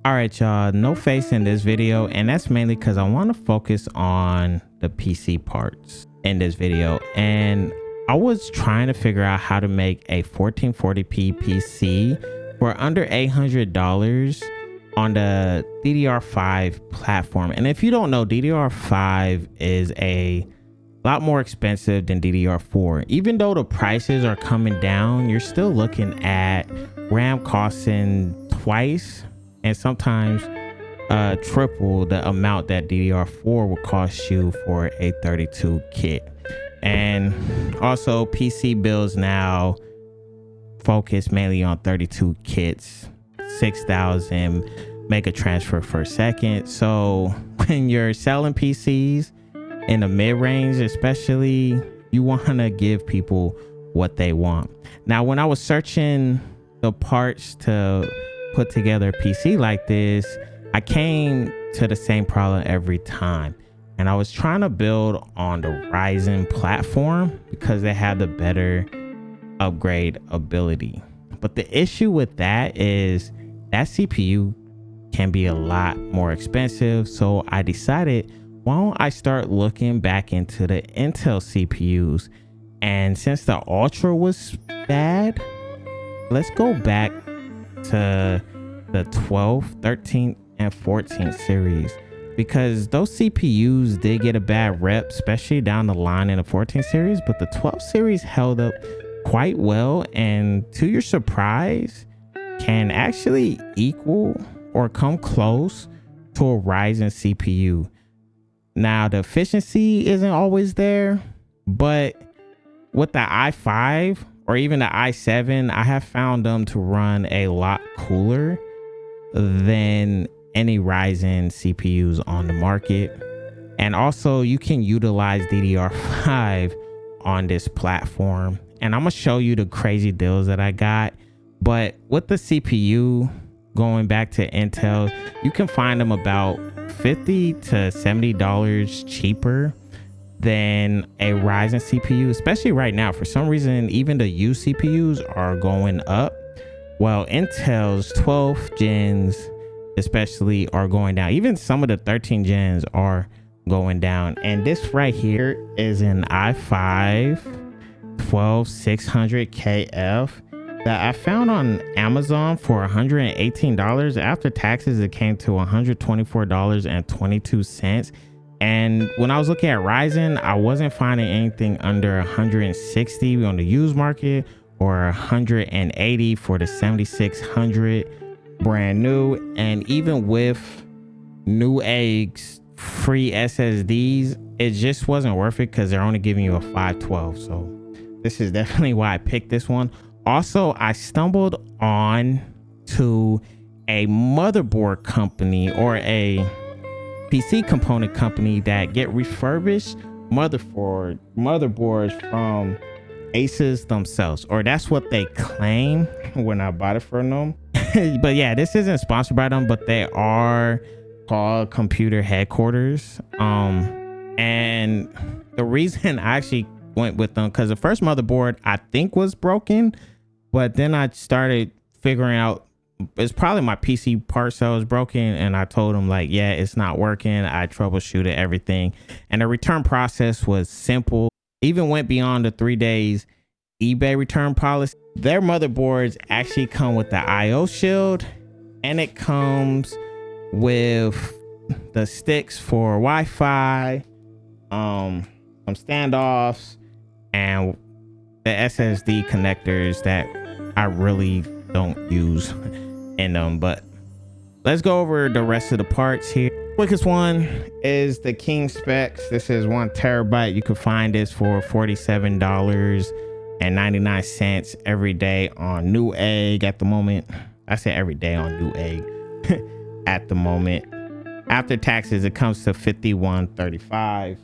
All right, y'all, no face in this video, and that's mainly because I want to focus on the PC parts in this video. And I was trying to figure out how to make a 1440p PC for under $800 on the DDR5 platform. And if you don't know, DDR5 is a lot more expensive than DDR4. Even though the prices are coming down, you're still looking at RAM costing twice and sometimes triple the amount that DDR4 will cost you for a 32 kit. And also PC builds now focus mainly on 32 kits, 6,000 mega transfer per second. So when you're selling PCs in the mid-range especially, you want to give people what they want. Now, when I was searching the parts to put together a PC like this, I came to the same problem every time. And I was trying to build on the Ryzen platform because they had the better upgrade ability. But the issue with that is that CPU can be a lot more expensive. So I decided, why don't I start looking back into the Intel CPUs? And since the Ultra was bad, let's go back to the 12, 13, and 14 series, because those CPUs did get a bad rep, especially down the line in the 14 series, but the 12 series held up quite well, and to your surprise can actually equal or come close to a Ryzen CPU. Now, the efficiency isn't always there, but with the i5 or even the i7, I have found them to run a lot cooler than any Ryzen CPUs on the market. And also you can utilize DDR5 on this platform. And I'm gonna show you the crazy deals that I got. But with the CPU, going back to Intel, you can find them about $50 to $70 cheaper than a Ryzen CPU, especially right now. For some reason, even the used CPUs are going up. Well, Intel's 12 gens especially are going down. Even some of the 13 gens are going down. And this right here is an i5 12600KF that I found on Amazon for $118. After taxes, it came to $124.22. And when I was looking at Ryzen, I wasn't finding anything under 160 on the used market or 180 for the 7600 brand new. And even with Newegg's free SSDs, it just wasn't worth it because they're only giving you a 512. So this is definitely why I picked this one. Also, I stumbled on to a motherboard company or a PC component company that get refurbished motherboards from Asus themselves, or that's what they claim when I bought it from them. But yeah, this isn't sponsored by them, but they are called Computer Headquarters. And the reason I actually went with them, because the first motherboard I think was broken, but then I started figuring out it's probably my PC part cell is broken, and I told them like, yeah, it's not working. I troubleshooted everything, and the return process was simple. Even went beyond the 3 days eBay return policy. Their motherboards actually come with the IO shield, and it comes with the sticks for Wi-Fi, some standoffs, and the SSD connectors that I really don't use in them. But let's go over the rest of the parts here. Quickest one is the King specs. This is 1 terabyte. You can find this for $47.99 every day on Newegg at the moment. I say every day on Newegg at the moment. After taxes, it comes to $51.35.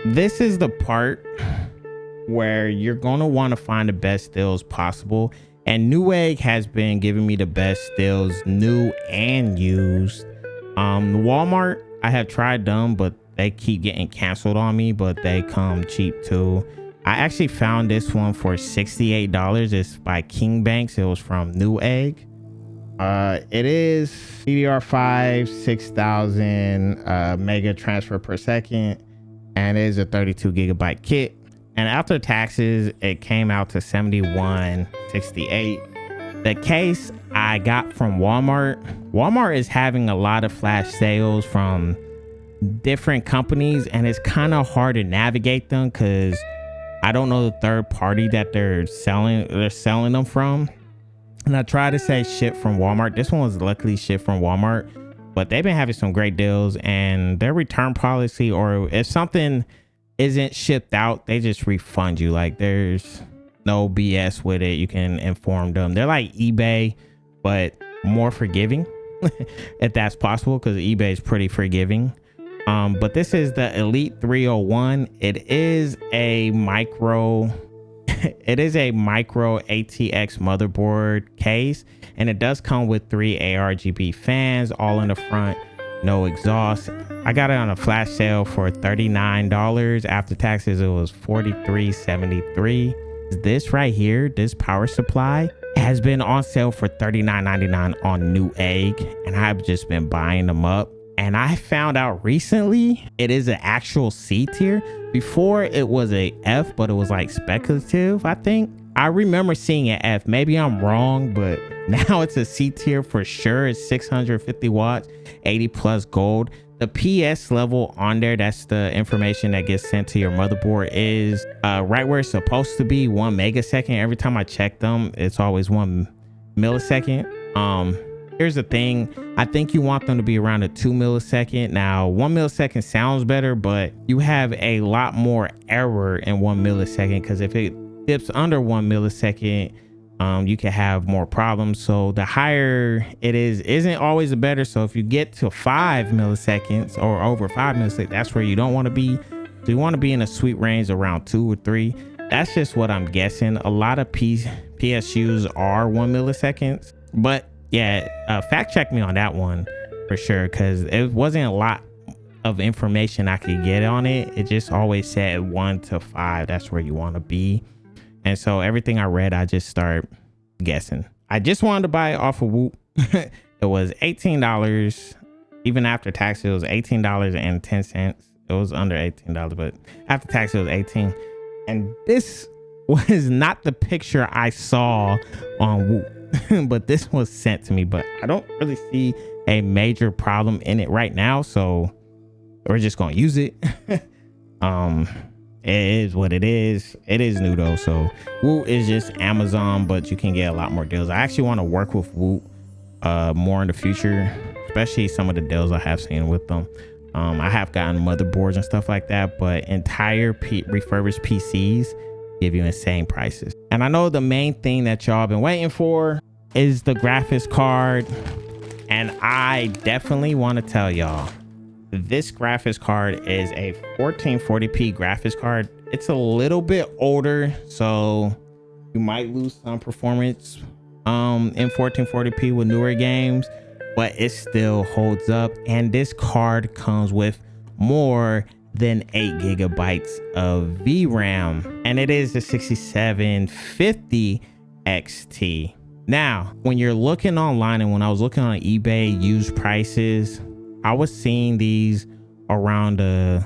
This is the part where you're going to want to find the best deals possible. And Newegg has been giving me the best deals, new and used. Walmart, I have tried them, but they keep getting canceled on me, but they come cheap too. I actually found this one for $68. It's by King Banks. It was from Newegg. It is DDR5 6000 mega transfer per second, and it is a 32 gigabyte kit. And after taxes, it came out to $71.68. The case I got from Walmart. Walmart is having a lot of flash sales from different companies, and it's kind of hard to navigate them because I don't know the third party that they're selling them from. And I try to say shit from Walmart. This one was luckily shit from Walmart, but they've been having some great deals, and their return policy, or if something isn't shipped out, they just refund you. Like, there's no BS with it. You can inform them. They're like eBay, but more forgiving, if that's possible, because eBay is pretty forgiving. But this is the Elite 301. It is a micro ATX motherboard case, and it does come with 3 ARGB fans all in the front, no exhaust. I got it on a flash sale for $39. After taxes, it was $43.73. This right here, this power supply, has been on sale for $39.99 on Newegg, and I've just been buying them up. And I found out recently it is an actual C tier. Before it was a F, but it was like speculative, I think. I remember seeing an F. Maybe I'm wrong, but now it's a C tier for sure. It's 650 watts, 80 plus gold. The PS level on there, that's the information that gets sent to your motherboard, is right where it's supposed to be, 1 megasecond. Every time I check them, it's always 1 millisecond. Here's the thing. I think you want them to be around a 2 millisecond. Now, 1 millisecond sounds better, but you have a lot more error in 1 millisecond, because if it dips under 1 millisecond, you can have more problems. So the higher it isn't always the better. So if you get to 5 milliseconds or over 5 milliseconds, that's where you don't want to be. So you want to be in a sweet range around 2 or 3. That's just what I'm guessing. A lot of PSUs are 1 milliseconds, but yeah, fact check me on that one for sure, because it wasn't a lot of information I could get on it. It just always said 1 to 5. That's where you want to be. And so everything I read, I just start guessing. I just wanted to buy it off of Whoop. It was $18. Even after tax, it was $18.10. It was under $18, but after tax, it was $18. And this was not the picture I saw on Whoop. But this was sent to me, but I don't really see a major problem in it right now, so we're just gonna use it. It is what it is. It is new though, so Whoop is just Amazon, but you can get a lot more deals. I actually want to work with Whoop more in the future, especially some of the deals I have seen with them. I have gotten motherboards and stuff like that, but entire refurbished PCs give you insane prices. And I know the main thing that y'all been waiting for is the graphics card, and I definitely want to tell y'all, this graphics card is a 1440p graphics card. It's a little bit older, so you might lose some performance in 1440p with newer games, but it still holds up. And this card comes with more than 8 gigabytes of VRAM, and it is the 6750 XT. Now, when you're looking online, and when I was looking on eBay used prices, I was seeing these around the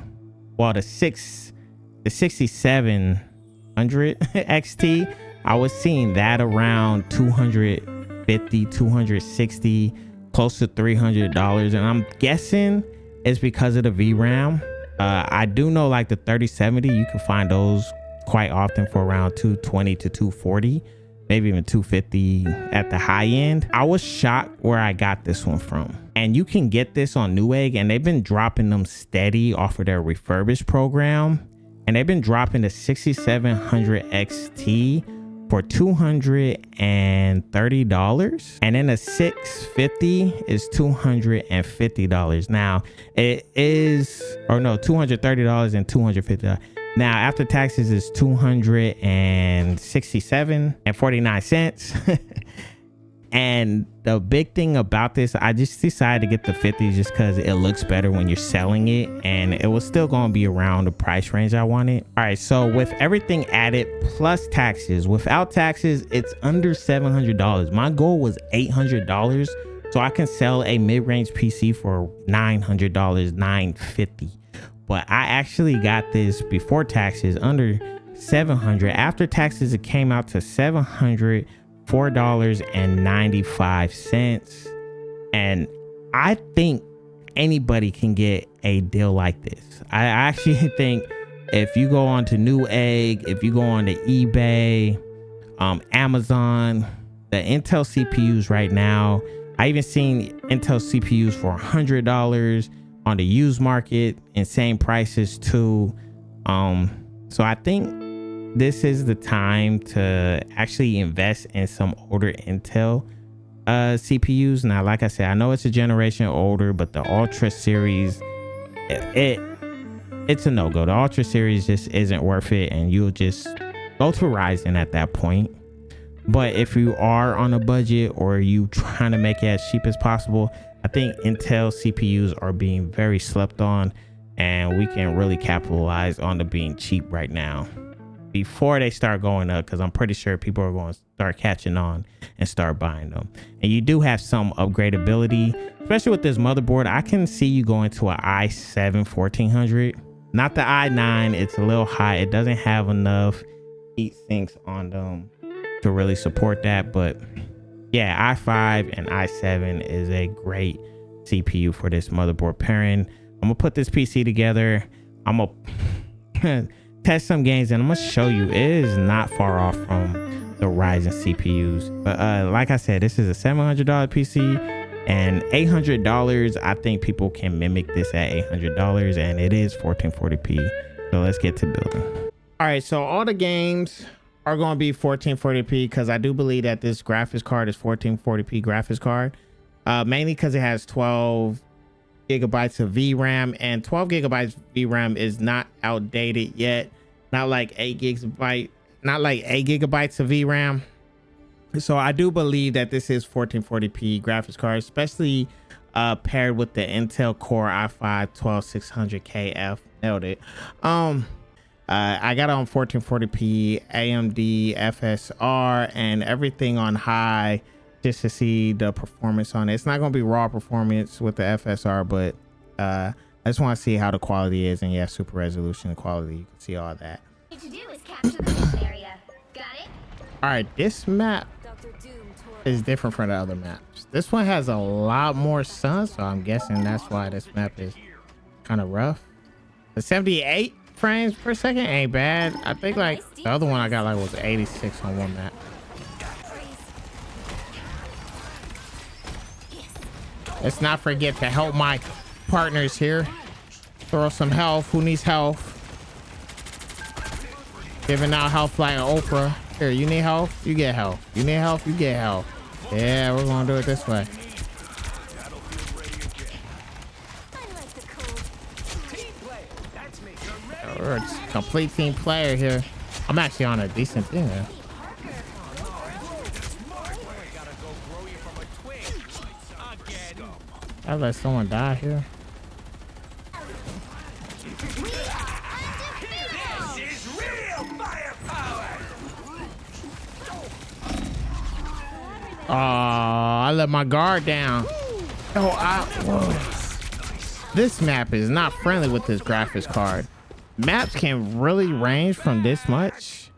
6700 XT. I was seeing that around 250, 260, close to $300, and I'm guessing it's because of the VRAM. I do know like the 3070, you can find those quite often for around 220 to 240, maybe even 250 at the high end. I was shocked where I got this one from. And you can get this on Newegg, and they've been dropping them steady off of their refurbished program. And they've been dropping the 6700 XT for $230, and then a 650 is $250. Now it is, or no, $230 and $250. Now after taxes is $267.49. And the big thing about this, I just decided to get the 50 just because it looks better when you're selling it, and it was still going to be around the price range I wanted. All right, so with everything added plus taxes, without taxes, it's under $700. My goal was $800, so I can sell a mid-range PC for $900, $950. But I actually got this before taxes under $700. After taxes, it came out to $704.95. And I think anybody can get a deal like this. I actually think if you go on to Newegg, if you go on to eBay, Amazon, the Intel CPUs right now, I even seen Intel CPUs for $100 on the used market, insane prices too. So I think this is the time to actually invest in some older Intel CPUs. Now, like I said, I know it's a generation older, but the Ultra series, it's a no-go. The Ultra series just isn't worth it, and you'll just go to Ryzen at that point. But if you are on a budget or you trying to make it as cheap as possible, I think Intel CPUs are being very slept on, and we can really capitalize on the being cheap right now before they start going up, because I'm pretty sure people are going to start catching on and start buying them. And you do have some upgradability, especially with this motherboard. I can see you going to an i7 1400, not the i9. It's a little high. It doesn't have enough heat sinks on them to really support that. But yeah, i5 and i7 is a great CPU for this motherboard pairing. I'm gonna put this PC together. I'm gonna test some games, and I'm gonna show you it is not far off from the Ryzen CPUs. But like I said, this is a $700 PC, and $800, I think people can mimic this at $800, and it is 1440p. So let's get to building. All right, so all the games are going to be 1440p because I do believe that this graphics card is 1440p graphics card, mainly because it has 12 gigabytes of VRAM, and 12 gigabytes VRAM is not outdated yet, not like 8 gigabytes of VRAM. So I do believe that this is 1440p graphics card, especially paired with the Intel Core i5-12600KF. Nailed it. I got it on 1440p AMD FSR and everything on high, just to see the performance on it. It's not going to be raw performance with the FSR, but I just want to see how the quality is. And yeah, super resolution quality, you can see all that. What you do is capture the main area. Got it? All right, this map is different from the other maps. This one has a lot more sun, so I'm guessing that's why this map is kind of rough. The 78 frames per second ain't bad. I think like the other one I got like was 86 on one map. Let's not forget to help my partners here. Throw some health. Who needs health? Giving out health like Oprah. Here, you need health? You get health. You need health? You get health. Yeah, we're gonna do it this way. We're a complete team player here. I'm actually on a decent thing here. I let someone die here. Oh, I let my guard down. This map is not friendly with this graphics card. Maps can really range from this much.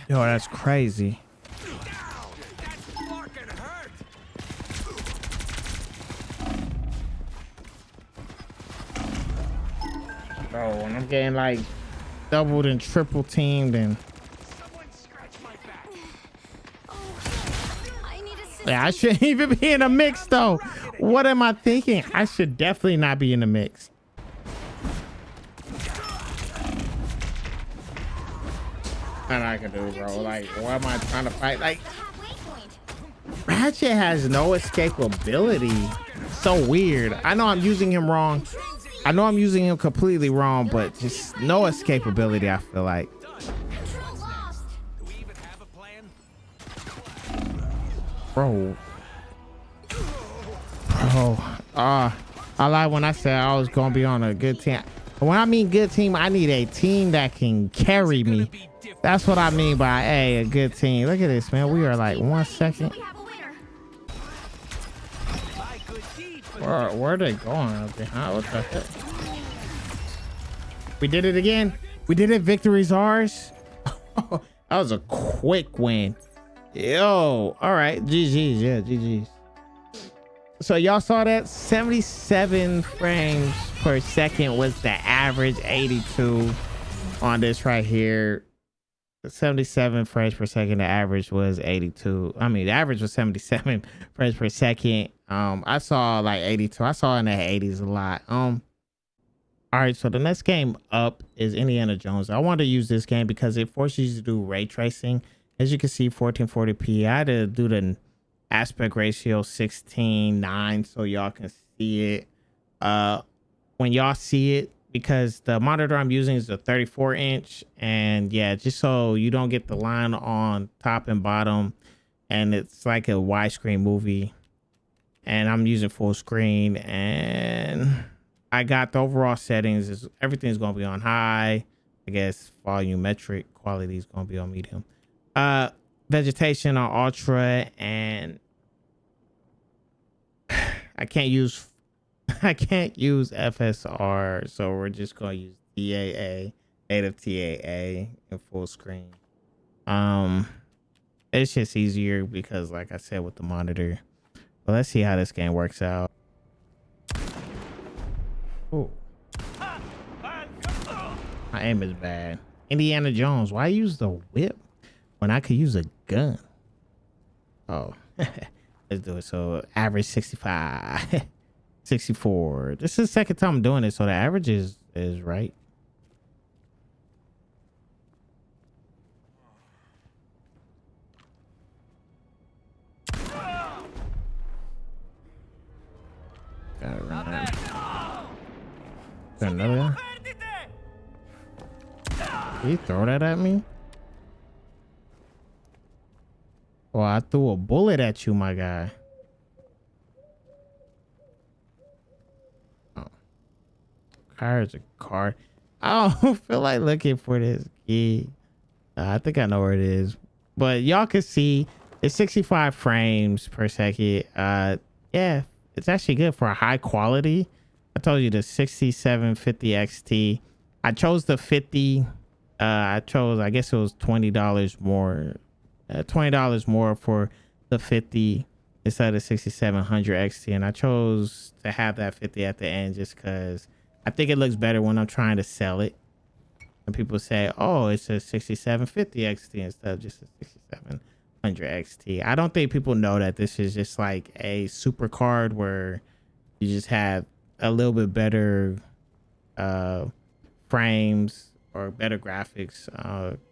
Yo, that's crazy. Bro, when I'm getting like doubled and triple teamed, and yeah, I shouldn't even be in a mix though. What am I thinking? I should definitely not be in the mix. Nothing I can do, bro. Like, what am I trying to fight? Like, Ratchet has no escapability. So weird. I know I'm using him wrong. I know I'm using him completely wrong, but just no escapability, I feel like. Bro. Bro. I lied when I said I was gonna be on a good team. When I mean good team, I need a team that can carry me. That's what I mean by a good team. Look at this, man. We are like 1 second. We have a winner. Where are they going up behind? What the heck? We did it again. We did it. Victory's ours. That was a quick win. Yo. All right. GG's. Yeah, GG's. So y'all saw that 77 frames per second was the average. 82 on this right here. 77 frames per second. The average was 82. I mean, the average was 77 frames per second. I saw like 82. I saw in the 80s a lot. All right, so the next game up is Indiana Jones. I wanted to use this game because it forces you to do ray tracing. As you can see, 1440p. I had to do the aspect ratio 16:9 so y'all can see it when y'all see it, because the monitor I'm using is a 34-inch, and yeah, just so you don't get the line on top and bottom, and it's like a widescreen movie, and I'm using full screen, and I got the overall settings is everything's gonna be on high. I guess volumetric quality is gonna be on medium. Vegetation on ultra, and I can't use FSR, so we're just gonna use TAA, native TAA in full screen. It's just easier because, like I said, with the monitor. But let's see how this game works out. Oh, my aim is bad. Indiana Jones, why use the whip when I could use a gun? Oh, let's do it. So average 65, 64. This is the second time I'm doing it, so the average is right. Gotta run that. Is there another guy? Did he throw that at me? Oh, I threw a bullet at you, my guy. Oh. There's a card. I don't feel like looking for this key. I think I know where it is. But y'all can see it's 65 frames per second. Yeah, it's actually good for a high quality. I told you the 6750 XT. I chose the 50. I guess it was $20 more. $20 more for the 50 instead of 6700 XT, and I chose to have that 50 at the end just because I think it looks better when I'm trying to sell it. And people say, oh, it's a 6750 XT instead of just a 6700 XT. I don't think people know that this is just like a super card where you just have a little bit better frames or better graphics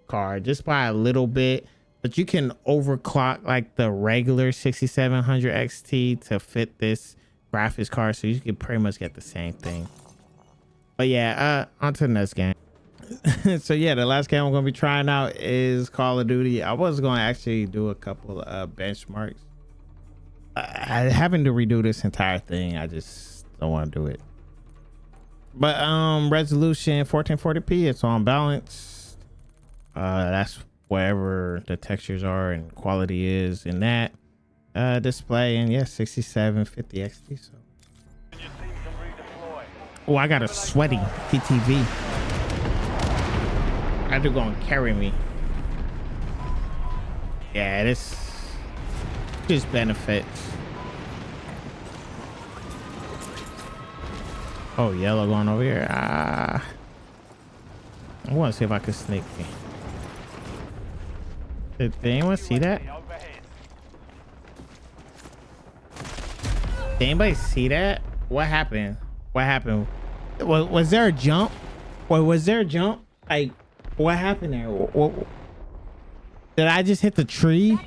card just by a little bit. But you can overclock like the regular 6700 XT to fit this graphics card, so you can pretty much get the same thing. But yeah, on to the next game. So yeah, the last game I'm gonna be trying out is Call of Duty. I was gonna actually do a couple of benchmarks. I having to redo this entire thing. I just don't want to do it. But resolution 1440p. It's on balance. That's wherever the textures are and quality is in that display, and yeah, 6750 XT. So oh, I got a sweaty PTV. I do gonna carry me. Yeah, this just benefits. Oh, yellow going over here. I want to see if I can sneak me. Did anyone see that? Did anybody see that? What happened? What happened? Was there a jump? Or was there a jump? Like, what happened there? Did I just hit the tree?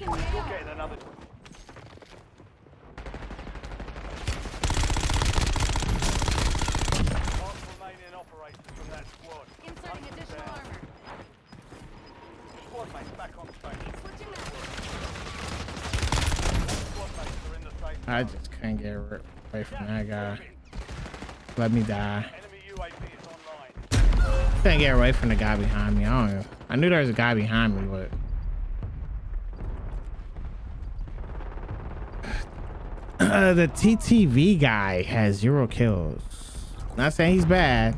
I just couldn't get away from that guy. Let me die. Couldn't get away from the guy behind me. I don't know. I knew there was a guy behind me, but the TTV guy has 0 kills. Not saying he's bad,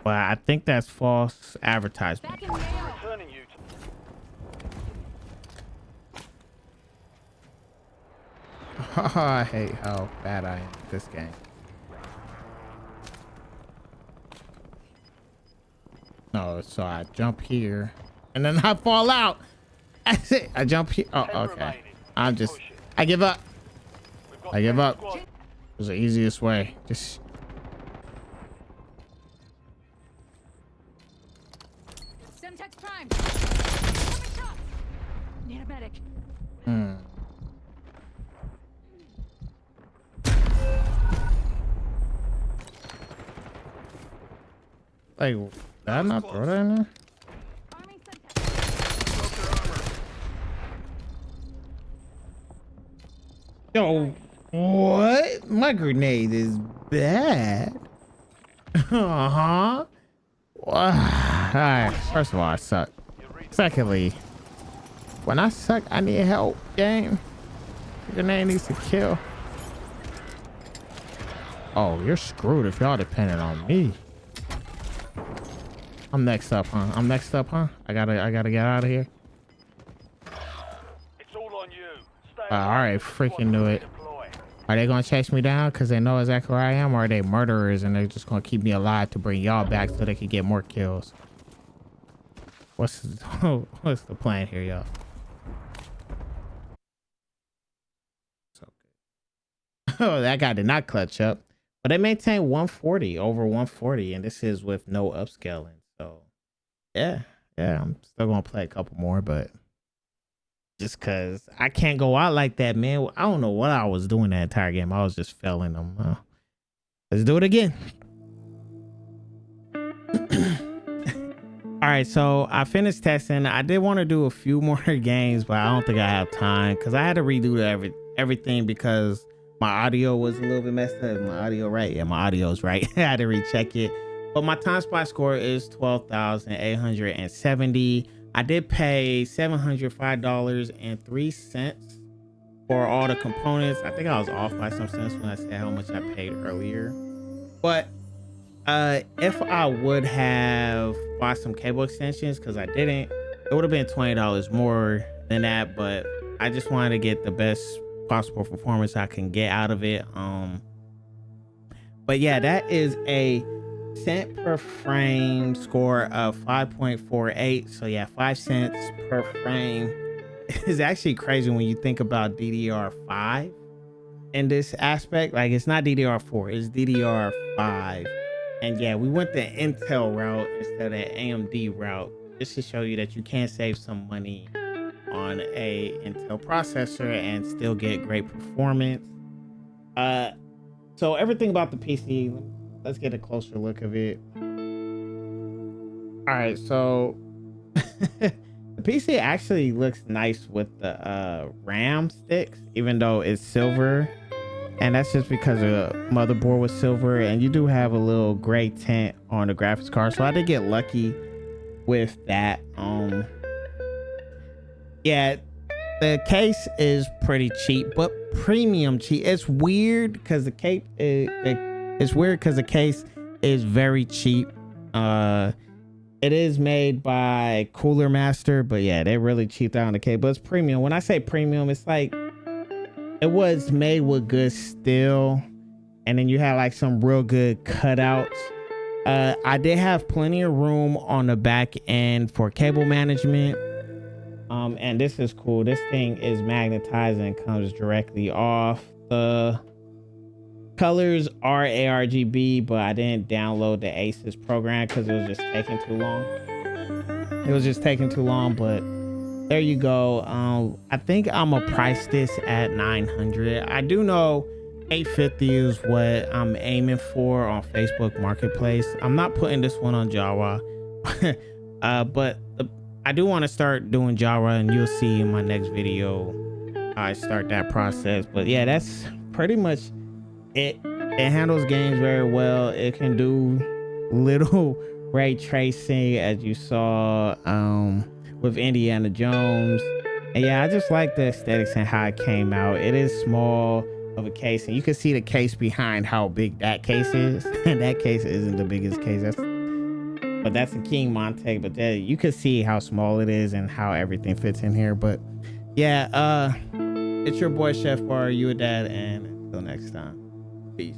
but I think that's false advertisement. I hate how bad I am at this game. No, so I jump here and then I fall out. That's it. I jump here. Oh, okay. I give up. I give up. It was the easiest way. Just. Semtex Prime. Need a medic. Like, did I not throw that in there? Yo, what? My grenade is bad. Uh-huh. Alright, first of all, I suck. Secondly, when I suck, I need help, game. The grenade needs to kill. Oh, you're screwed if y'all dependent on me. I'm next up, huh? I'm next up, huh? I gotta get out of here. It's all on you. All right, freaking knew it. Are they gonna chase me down because they know exactly where I am, or are they murderers and they're just gonna keep me alive to bring y'all back so they can get more kills? What's the plan here, y'all? Oh, that guy did not clutch up, but they maintain 140 over 140, and this is with no upscaling. So yeah, I'm still gonna play a couple more, but just cause I can't go out like that, man. I don't know what I was doing that entire game. I was just failing them. Let's do it again. All right, so I finished testing. I did want to do a few more games, but I don't think I have time because I had to redo everything because my audio was a little bit messed up. My audio right? Yeah, my audio's right. I had to recheck it. But my time spy score is 12,870. I did pay $705.03 for all the components. I think I was off by some cents when I said how much I paid earlier. But if I would have bought some cable extensions, because I didn't, it would have been $20 more than that. But I just wanted to get the best possible performance I can get out of it. But yeah, that is a cent per frame score of 5.48. So yeah, 5 cents per frame is actually crazy when you think about DDR5 in this aspect. Like, it's not DDR4, it's DDR5. And yeah, we went the Intel route instead of the AMD route, just to show you that you can save some money on a Intel processor and still get great performance. So everything about the PC, let's get a closer look of it. All right, so the PC actually looks nice with the RAM sticks, even though it's silver, and that's just because the motherboard was silver, and you do have a little gray tint on the graphics card, so I did get lucky with that. Yeah, the case is pretty cheap, but premium cheap. It's weird because the case is very cheap. It is made by Cooler Master, but yeah, they're really cheap out on the case. But it's premium. When I say premium, it's like it was made with good steel, and then you have like some real good cutouts. I did have plenty of room on the back end for cable management. And this is cool. This thing is magnetized and comes directly off. The colors are ARGB, but I didn't download the Aces program because it was just taking too long. But there you go. I think I'm gonna price this at $900. I do know $850 is what I'm aiming for on Facebook Marketplace. I'm not putting this one on Java, but I do want to start doing Java, and you'll see in my next video I start that process. But yeah, that's pretty much it. It handles games very well. It can do little ray tracing, as you saw with Indiana Jones. And yeah, I just like the aesthetics and how it came out. It is small of a case, and you can see the case behind how big that case is. And that case isn't the biggest case. But that's a King Monte. But you can see how small it is and how everything fits in here. But yeah, it's your boy Chef Bar, you a dad, and until next time, peace.